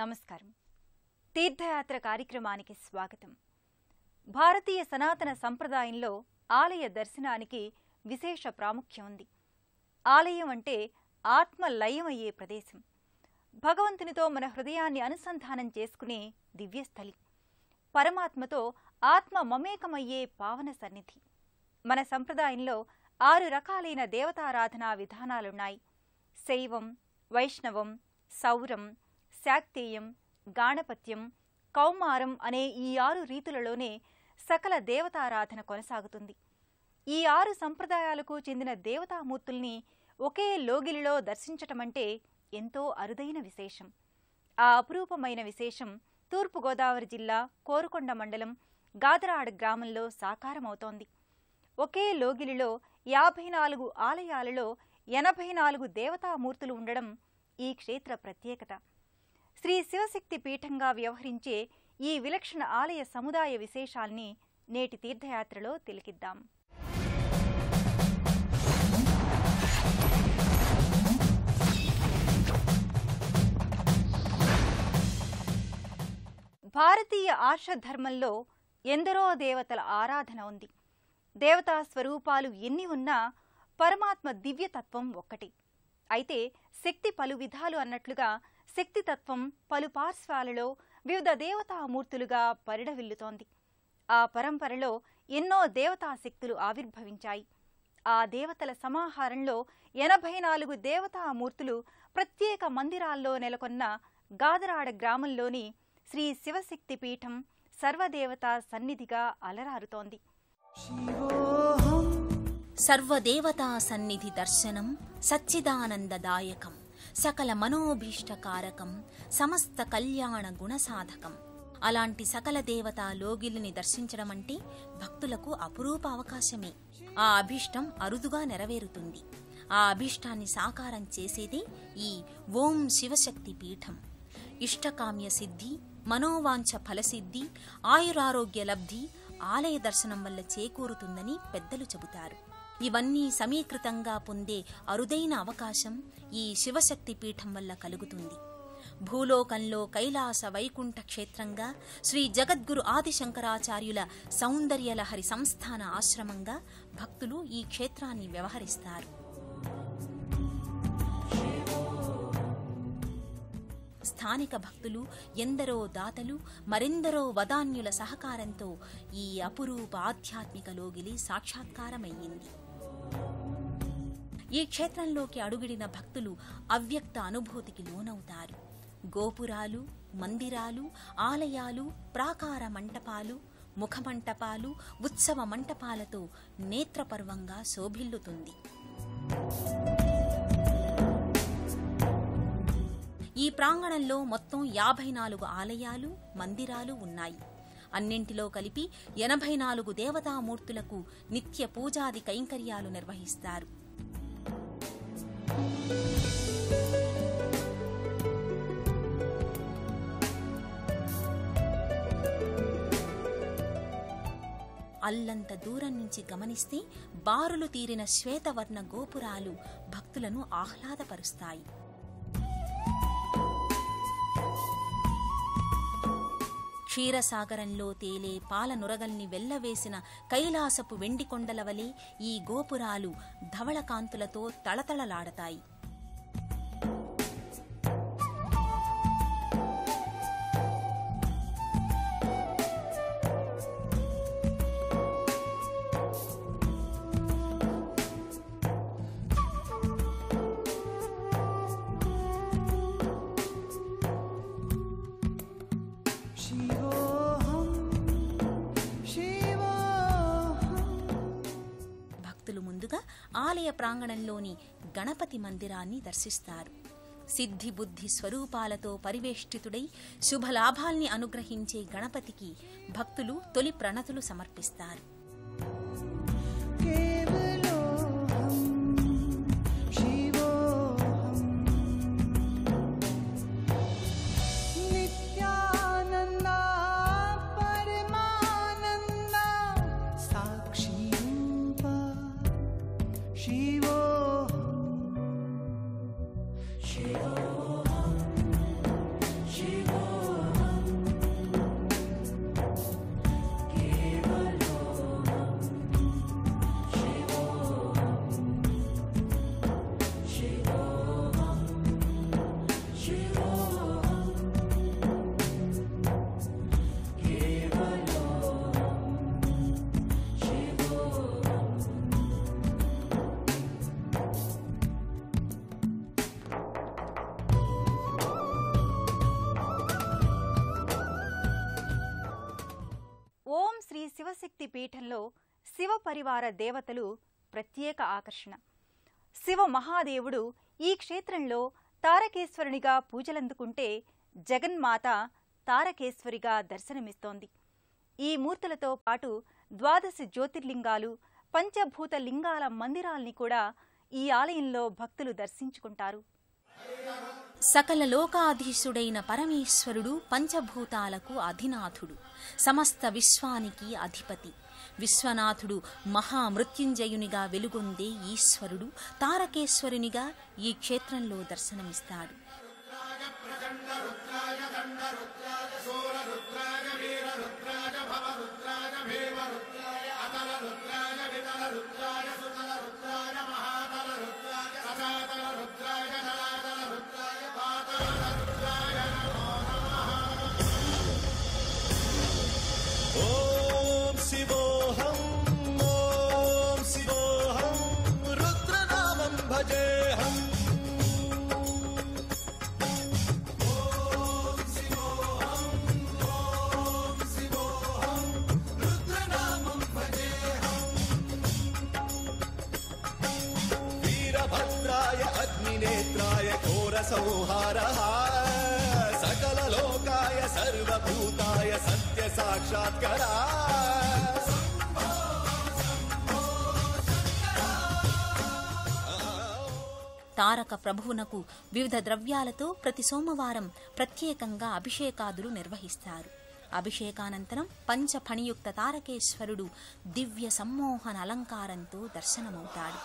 నమస్కారం. తీర్థయాత్ర కార్యక్రమానికి స్వాగతం. భారతీయ సనాతన సంప్రదాయంలో ఆలయ దర్శనానికి విశేష ప్రాముఖ్యం ఉంది. ఆలయం అంటే ఆత్మ లయమయ్యే ప్రదేశం. భగవంతునితో మన హృదయాన్ని అనుసంధానం చేసుకునే దివ్యస్థలి. పరమాత్మతో ఆత్మ మమేకమయ్యే పావన సన్నిధి. మన సంప్రదాయంలో 6 రకాలైన దేవతారాధనా విధానాలున్నాయి. శైవం, వైష్ణవం, సౌరం, శాక్తేయం, గాణపత్యం, కౌమారం అనే ఈ 6 రీతులలోనే సకల దేవతారాధన కొనసాగుతుంది. ఈ 6 సంప్రదాయాలకు చెందిన దేవతామూర్తుల్ని ఒకే లోగిలిలో దర్శించటమంటే ఎంతో అరుదైన విశేషం. ఆ అపురూపమైన విశేషం తూర్పుగోదావరి జిల్లా కోరుకొండ మండలం గాదరాడ గ్రామంలో సాకారమవుతోంది. ఒకే లోగిలిలో 54 ఆలయాలలో 84 దేవతామూర్తులు ఉండడం ఈ క్షేత్ర ప్రత్యేకత. శ్రీ శివశక్తి పీఠంగా వ్యవహరించే ఈ విలక్షణ ఆలయ సముదాయ విశేషాల్ని నేటి తీర్థయాత్రలో తిలకిద్దాం. భారతీయ ఆర్షధర్మంలో ఎందరో దేవతల ఆరాధన ఉంది. దేవతా స్వరూపాలు ఎన్ని ఉన్నా పరమాత్మ దివ్యతత్వం ఒక్కటి. అయితే శక్తి పలు విధాలు అన్నట్లుగా శక్తితత్వం పలు పార్శ్వాలలో వివిధ దేవతామూర్తులుగా పరిడవిల్లుతోంది. ఆ పరంపరలో ఎన్నో దేవతాశక్తులు ఆవిర్భవించాయి. ఆ దేవతల సమాహారంలో 84 దేవతామూర్తులు ప్రత్యేక మందిరాల్లో నెలకొన్న గాదరాడ గ్రామంలోని శ్రీ శివశక్తి పీఠం సర్వదేవతా సన్నిధిగా అలరారుతోంది. సర్వదేవతా సన్నిధి దర్శనం సచ్చిదానందదాయకం, సకల మనోభీష్టకారకం, సమస్త కళ్యాణ గుణసాధకం. అలాంటి సకల దేవతా లోగిలిని దర్శించడం అంటే భక్తులకు అపురూప అవకాశమే. ఆ అభీష్టం అరుదుగా నెరవేరుతుంది. ఆ అభీష్టాన్ని సాకారం చేసేదే ఈ ఓం శివశక్తి పీఠం. ఇష్టకామ్య సిద్ధి, మనోవాంఛ ఫలసిద్ధి, ఆయురారోగ్య లబ్ధి ఆలయ దర్శనం వల్ల చేకూరుతుందని పెద్దలు చెబుతారు. ఇవన్నీ సమీకృతంగా పొందే అరుదైన అవకాశం ఈ శివశక్తి పీఠం వల్ల కలుగుతుంది. భూలోకంలో కైలాస వైకుంఠ క్షేత్రంగా శ్రీ జగద్గురు ఆదిశంకరాచార్యుల సౌందర్యలహరి సంస్థాన ఆశ్రమంగా భక్తులు ఈ క్షేత్రాన్ని వ్యవహరిస్తారు. స్థానిక భక్తులు, ఎందరో దాతలు, మరెందరో వదాన్యుల సహకారంతో ఈ అపురూప ఆధ్యాత్మిక లోగిలి సాక్షాత్కారమయ్యింది. ఈ క్షేత్రంలోకి అడుగిడిన భక్తులు అవ్యక్త అనుభూతికి లోనవుతారు. గోపురాలు, మందిరాలు, ఆలయాలు, ప్రాకార మంటపాలు, ముఖమంటపాలు, ఉత్సవ మంటపాలతో నేత్రపర్వంగా శోభిల్లుతుంది. ఈ ప్రాంగణంలో మొత్తం 54 ఆలయాలు, మందిరాలు ఉన్నాయి. అన్నింటిలో కలిపి 84 దేవతామూర్తులకు నిత్య పూజాది కైంకర్యాలు నిర్వహిస్తారు. అల్లంత దూరం నుంచి గమనిస్తే బారులు తీరిన శ్వేతవర్ణ గోపురాలు భక్తులను ఆహ్లాదపరుస్తాయి. క్షీరసాగరంలో తేలే పాల నురగల్ని వెల్లవేసిన కైలాసపు వెండికొండల వలె ఈ గోపురాలు ధవళకాంతులతో తళతళలాడతాయి. ముందుగా ఆలయ ప్రాంగణంలోని గణపతి మందిరాన్ని దర్శిస్తారు. సిద్ధి బుద్ధి స్వరూపాలతో పరివేష్టితుడై శుభలాభాల్ని అనుగ్రహించే గణపతికి భక్తులు తొలి ప్రణతులు సమర్పిస్తారు. Shivoham, Shivoham. శివశక్తి పీఠంలో శివ పరివార దేవతలు ప్రత్యేక ఆకర్షణ. శివ మహాదేవుడు ఈ క్షేత్రంలో తారకేశ్వరునిగా పూజలందుకుంటే జగన్మాత తారకేశ్వరిగా దర్శనమిస్తోంది. ఈ మూర్తులతో పాటు 12 జ్యోతిర్లింగాలు, పంచభూత లింగాల మందిరాల్ని కూడా ఈ ఆలయంలో భక్తులు దర్శించుకుంటారు. సకల లోకాధీశుడైన పరమేశ్వరుడు పంచభూతాలకు అధినాథుడు, సమస్త విశ్వానికి అధిపతి. విశ్వనాథుడు మహామృత్యుంజయునిగా వెలుగొందే ఈశ్వరుడు తారకేశ్వరునిగా ఈ క్షేత్రంలో దర్శనమిస్తాడు. अग्निनेत्राय घोरसंहारः सकललोकाय सर्वभूताय सत्यसाक्षात्करा. తారక ప్రభువునకు వివిధ ద్రవ్యాలతో ప్రతి సోమవారం ప్రత్యేకంగా అభిషేకాదులు నిర్వహిస్తారు. అభిషేకానంతరం పంచఫణియుక్త తారకేశ్వరుడు దివ్య సమ్మోహన అలంకారంతో దర్శనమవుతాడు.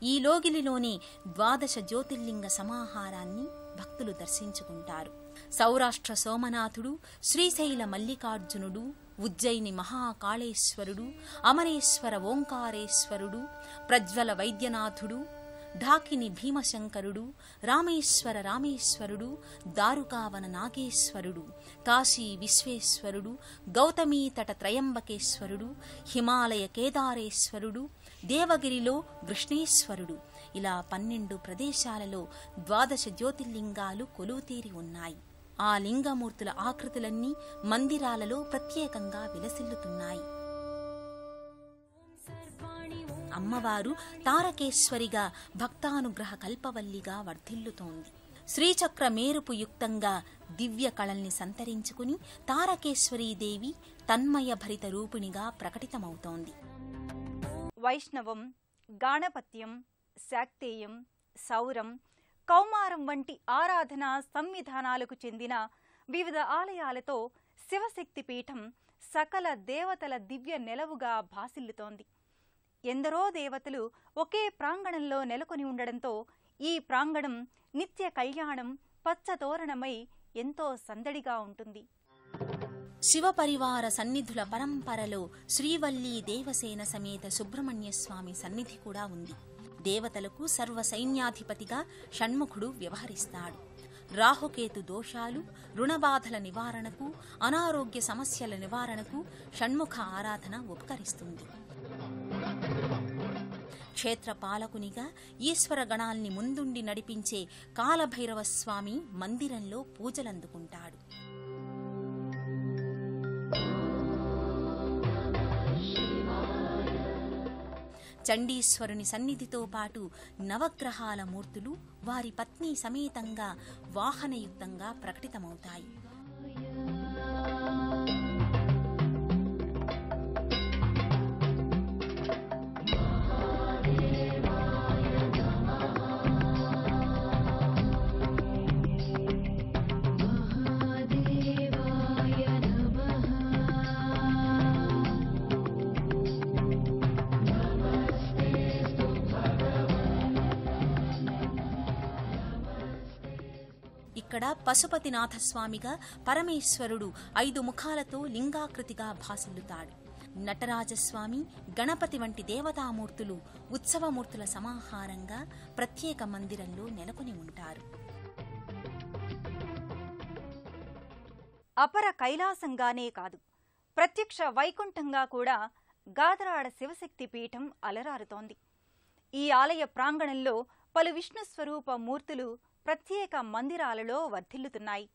ఈ లోగిలిలోని 12 జ్యోతిర్లింగ సమాహారాన్ని భక్తులు దర్శించుకుంటారు. సౌరాష్ట్ర సోమనాథుడు, శ్రీశైల మల్లికార్జునుడు, ఉజ్జయిని మహాకాళేశ్వరుడు, అమరేశ్వర ఓంకారేశ్వరుడు, ప్రజ్వల వైద్యనాథుడు, ఢాకిని భీమశంకరుడు, రామేశ్వర రామేశ్వరుడు, దారుకావన నాగేశ్వరుడు, కాశీ విశ్వేశ్వరుడు, గౌతమీతట త్రయంబకేశ్వరుడు, హిమాలయ కేదారేశ్వరుడు, దేవగిరిలో కృష్ణేశ్వరుడు, ఇలా 12 ప్రదేశాలలో 12 జ్యోతిర్లింగాలు కొలువుతీరి ఉన్నాయి. ఆ లింగమూర్తుల ఆకృతులన్నీ మందిరాలలో ప్రత్యేకంగా విలసిల్లుతున్నాయి. అమ్మవారు తారకేశ్వరిగా భక్తానుగ్రహ కల్పవల్లిగా వర్ధిల్లుతోంది. శ్రీచక్ర మేరుపు యుక్తంగా దివ్య కళల్ని సంతరించుకుని తారకేశ్వరీదేవి తన్మయ భరిత రూపిణిగా ప్రకటితమవుతోంది. వైష్ణవం, గాణపత్యం, శాక్తేయం, సౌరం, కౌమారం వంటి ఆరాధనా సంవిధానాలకు చెందిన వివిధ ఆలయాలతో శివశక్తి పీఠం సకల దేవతల దివ్య నెలవుగా భాసిల్లుతోంది. ఎందరో దేవతలు ఒకే ప్రాంగణంలో నెలకొని ఉండడంతో ఈ ప్రాంగణం నిత్య కళ్యాణం, పచ్చతోరణమై ఎంతో సందడిగా ఉంటుంది. శివపరివార సన్నిధుల పరంపరలో శ్రీవల్లీ దేవసేన సమేత సుబ్రహ్మణ్యస్వామి సన్నిధి కూడా ఉంది. దేవతలకు సర్వ సైన్యాధిపతిగా షణ్ముఖుడు వ్యవహరిస్తాడు. రాహుకేతు దోషాలు, రుణబాధల నివారణకు, అనారోగ్య సమస్యల నివారణకు షణ్ముఖ ఆరాధన ఉపకరిస్తుంది. క్షేత్ర పాలకునిగా ఈశ్వర గణాల్ని ముందుండి నడిపించే కాలభైరవ స్వామి మందిరంలో పూజలందుకుంటాడు. చండీశ్వరుని సన్నిధితో పాటు నవగ్రహాల మూర్తులు వారి పత్ని సమేతంగా వాహనయుక్తంగా ప్రకటితమవుతాయి. ఇక్కడ పశుపతినాథస్వామిగా పరమేశ్వరుడు 5 ముఖాలతో లింగాకృతిగా భాసిల్లుతాడు. నటరాజస్వామి, గణపతి వంటి దేవతామూర్తులు ఉత్సవమూర్తుల సమాహారంగా ప్రత్యేక మందిరంలో నెలకొని ఉంటారు. అపర కైలాసంగానే కాదు, ప్రత్యక్ష వైకుంఠంగా కూడా గాదరాడ శివశక్తి పీఠం అలరారుతోంది. ఈ ఆలయ ప్రాంగణంలో పలు విష్ణు స్వరూప మూర్తులు ప్రత్యేక మందిరాలలో వర్ధిల్లుతున్నాయి.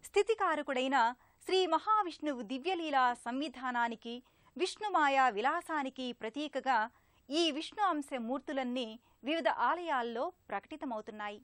స్థితికారకుడైన శ్రీ మహావిష్ణువు దివ్యలీలా సంవిధానానికి, విష్ణుమాయా విలాసానికి ప్రతీకగా ఈ విష్ణు అంశ మూర్తులన్నీ వివిధ ఆలయాల్లో ప్రకటితమవుతున్నాయి.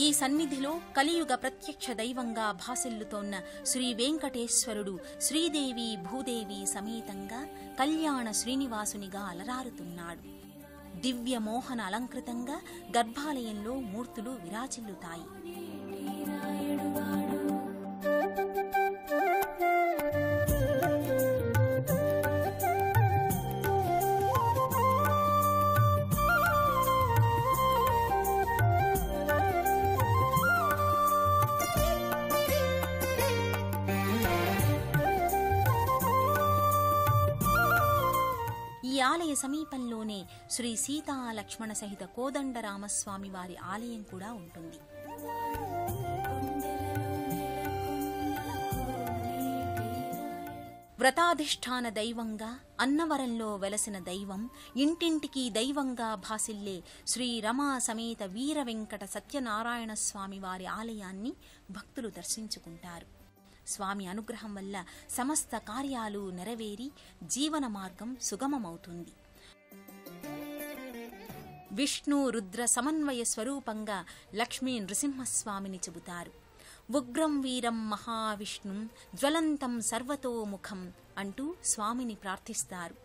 ఈ సన్నిధిలో కలియుగ ప్రత్యక్ష దైవంగా భాసిల్లుతోన్న శ్రీ వెంకటేశ్వరుడు శ్రీదేవి భూదేవి సమేతంగా కళ్యాణ శ్రీనివాసునిగా అలరారుతున్నాడు. దివ్య మోహన అలంకృతంగా గర్భాలయంలో మూర్తులు విరాజిల్లుతాయి. ఈ ఆలయ సమీపంలోనే శ్రీ సీతా లక్ష్మణ సహిత కోదండరామస్వామి వారి ఆలయం కూడా ఉంటుంది. వ్రతాధిష్ఠాన దైవంగా అన్నవరంలో వెలసిన దైవం, ఇంటింటికి దైవంగా భాసిల్లే శ్రీ రమా సమేత వీర వెంకట సత్యనారాయణ స్వామి వారి ఆలయాన్ని భక్తులు దర్శించుకుంటారు. స్వామి అనుగ్రహం వల్ల సమస్త కార్యాలు నెరవేరి జీవన మార్గం సుగమమవుతుంది. విష్ణు రుద్ర సమన్వయ స్వరూపంగా లక్ష్మీ నృసింహస్వామిని చెబుతారు. ఉగ్రం వీరం మహావిష్ణుం జ్వలంతం సర్వతోముఖం అంటూ స్వామిని ప్రార్థిస్తారు.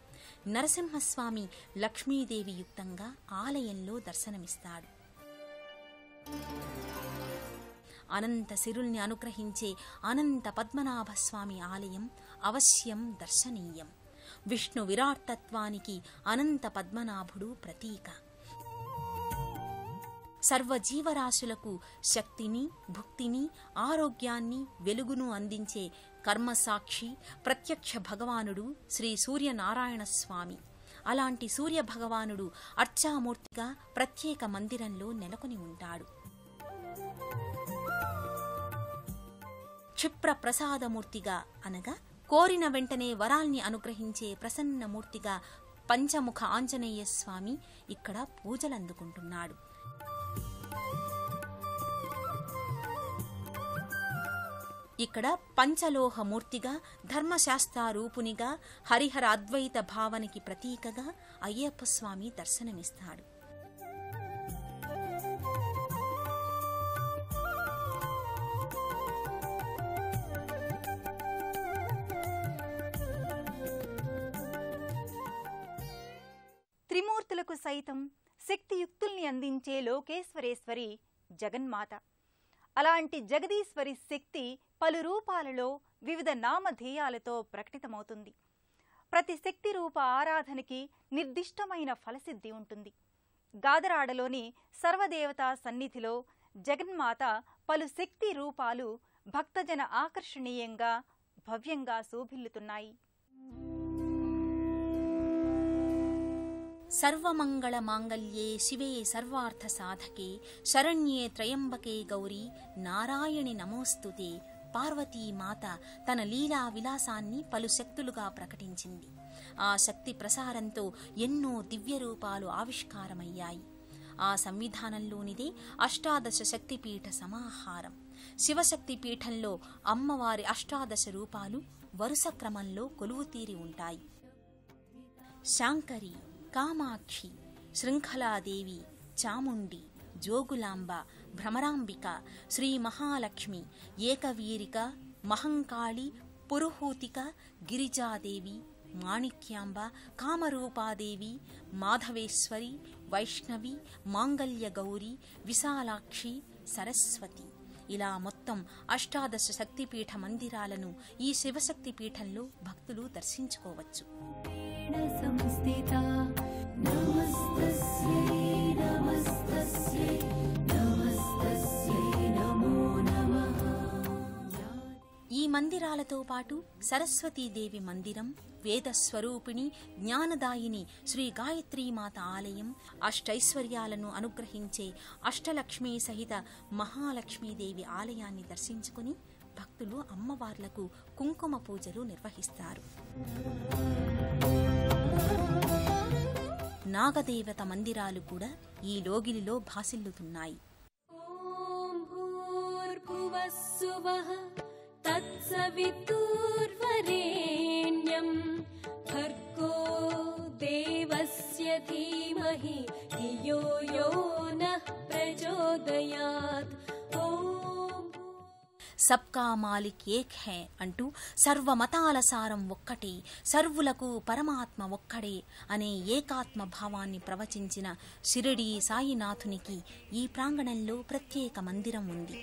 నరసింహస్వామి లక్ష్మీదేవి యుక్తంగా ఆలయంలో దర్శనమిస్తాడు. అనంత సిరుల్ని అనుగ్రహించే అనంత పద్మనాభస్వామి ఆలయం అవశ్యం దర్శనీయం. విష్ణు విరాట్టత్వానికి అనంత పద్మనాభుడు ప్రతీక. సర్వజీవరాశులకు శక్తిని, భుక్తిని, ఆరోగ్యాన్ని, వెలుగును అందించే కర్మసాక్షి ప్రత్యక్ష భగవానుడు శ్రీ సూర్యనారాయణ స్వామి. అలాంటి సూర్య భగవానుడు అర్చామూర్తిగా ప్రత్యేక మందిరంలో నెలకొని ఉంటాడు. క్షిప్ర ప్రసాదమూర్తిగా అనగా కోరిన వెంటనే వరాల్ని అనుగ్రహించే ప్రసన్నమూర్తిగా పంచముఖ ఆంజనేయ స్వామి ఇక్కడ పూజలందుకుంటున్నాడు. ఇక్కడ పంచలోహమూర్తిగా, ధర్మశాస్త్రారూపునిగా, హరిహర అద్వైత భావనకి ప్రతీకగా అయ్యప్ప స్వామి దర్శనమిస్తాడు. త్రిమూర్తులకు సైతం శక్తియుక్తుల్ని అందించే లోకేశ్వరేశ్వరి జగన్మాత. అలాంటి జగదీశ్వరి శక్తి పలు రూపాలలో వివిధ నామధేయాలతో ప్రకటితమవుతుంది. ప్రతి శక్తి రూప ఆరాధనకి నిర్దిష్టమైన ఫలసిద్ధి ఉంటుంది. గాదరాడలోని సర్వదేవతా సన్నిధిలో జగన్మాత పలు శక్తి రూపాలు భక్తజన ఆకర్షణీయంగా భవ్యంగా శోభిల్లుతున్నాయి. సర్వమంగళ మాంగళ్యే శివే సర్వార్థ సాధకే శరణ్యే త్రయంబకే గౌరీ నారాయణి నమోస్తుతే. పార్వతీమాత తన లీలా విలాసాన్ని పలు శక్తులుగా ప్రకటించింది. ఆ శక్తి ప్రసారంతో ఎన్నో దివ్య రూపాలు ఆవిష్కారమయ్యాయి. ఆ సంవిధానంలోనిదే అష్టాదశ శక్తిపీఠ సమాహారం. శివశక్తి పీఠంలో అమ్మవారి అష్టాదశ రూపాలు వరుస క్రమంలో కొలువుతీరి ఉంటాయి. శాంకరి, కామాక్షి, శృంఖలాదేవి, చాముండి, జోగులాంబ, భ్రమరాంబిక, శ్రీ మహాలక్ష్మి, ఏకవీరిక, మహంకాళి, పురుహూతిక, గిరిజాదేవి, మాణిక్యాంబ, కామరూపాదేవి, మాధవేశ్వరి, వైష్ణవి, మాంగళ్య గౌరి, విశాలాక్షి, సరస్వతి. ఇలా మొత్తం అష్టాదశ శక్తిపీఠ మందిరాలను ఈ శివశక్తి పీఠంలో భక్తులు దర్శించుకోవచ్చు. संस्थिता नमस्तस्यै नमस्तस्यै नमस्तस्यै नमो नमः। ఈ మందిరాలతో పాటు సరస్వతీదేవి మందిరం, వేదస్వరూపిణి జ్ఞానదాయిని శ్రీ గాయత్రీమాత ఆలయం, అష్టైశ్వర్యాలను అనుగ్రహించే అష్టలక్ష్మీ సహిత మహాలక్ష్మీదేవి ఆలయాన్ని దర్శించుకుని భక్తులు అమ్మవార్లకు కుంకుమ పూజలు నిర్వహిస్తారు. నాగదేవత మందిరాలు కూడా ఈ లోగిలిలో భాసిల్లుతున్నాయి. ఓం భూర్భువః స్సువః తత్సవితుర్వరేణ్యం భర్గో దేవస్య ధీమహి ధియో యో నః ప్రచోదయాత్. సబ్కా మాలిక్ ఏక్ హై అంటూ సర్వమతాల సారం ఒక్కటే, సర్వులకు పరమాత్మ ఒక్కడే అనే ఏకాత్మ భావాన్ని ప్రవచించిన షిరిడీ సాయినాథునికి ఈ ప్రాంగణంలో ప్రత్యేక మందిరం ఉంది.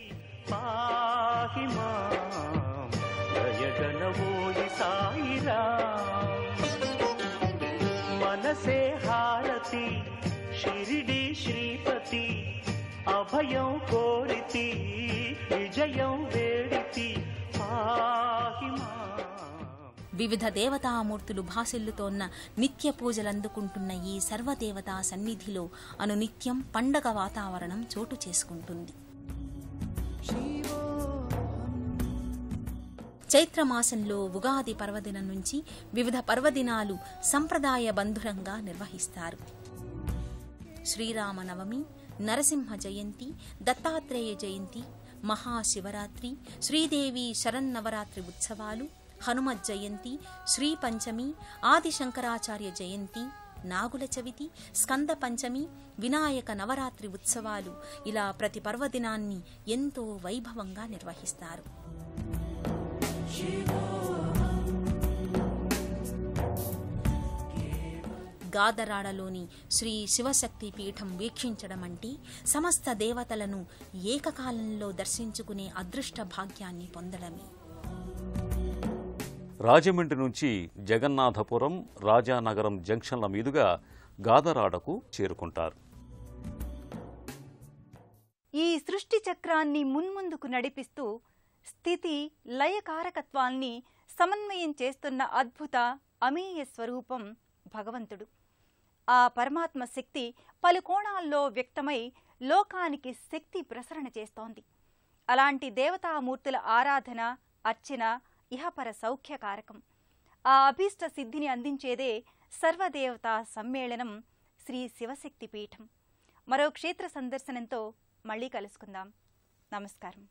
మనసే హారతి షిరిడి శ్రీపతి అభయం కోరితి విజయం వేడితి పాహిమా. వివిధ దేవతామూర్తులు భాసిల్లుతోన్న నిత్య పూజలందుకుంటున్న ఈ సర్వదేవతా సన్నిధిలో అనునిత్యం పండగ వాతావరణం చోటు చేసుకుంటుంది. చైత్రమాసంలో ఉగాది పర్వదినం నుంచి వివిధ పర్వదినాలు సంప్రదాయ బంధురంగా నిర్వహిస్తారు. శ్రీరామనవమి, నరసింహ జయంతి, దత్తాత్రేయ జయంతి, మహాశివరాత్రి, శ్రీదేవి శరన్నవరాత్రి ఉత్సవాలు, హనుమత్ జయంతి, శ్రీ పంచమి, ఆదిశంకరాచార్య జయంతి, నాగుల చవితి, స్కంద పంచమి, వినాయక నవరాత్రి ఉత్సవాలు ఇలా ప్రతి పర్వదినాన్ని ఎంతో వైభవంగా నిర్వహిస్తారు. గాదరాడలోని శ్రీ శివశక్తి పీఠం వీక్షించడం అంటే సమస్త దేవతలను ఏకకాలంలో దర్శించుకునే అదృష్ట భాగ్యాన్ని పొందడమే. రాజమండ్రి నుంచి జగన్నాథపురం, రాజానగరం జంక్షన్ల మీదుగా గాదరాడకు చేరుకుంటారు. ఈ సృష్టి చక్రాన్ని మున్ముందుకు నడిపిస్తూ స్థితి లయకారకత్వాల్ని సమన్వయం చేస్తున్న అద్భుత అమేయ స్వరూపం భగవంతుడు. ఆ పరమాత్మ శక్తి పలు కోణాల్లో వ్యక్తమై లోకానికి శక్తి ప్రసరణ చేస్తోంది. అలాంటి దేవతామూర్తుల ఆరాధన, అర్చన ఇహపర సౌఖ్యకారకం. ఆ అభీష్ట సిద్ధిని అందించేదే సర్వదేవతా సమ్మేళనం శ్రీ శివశక్తి పీఠం. మరో క్షేత్ర సందర్శనంతో మళ్ళీ కలుసుకుందాం. నమస్కారం.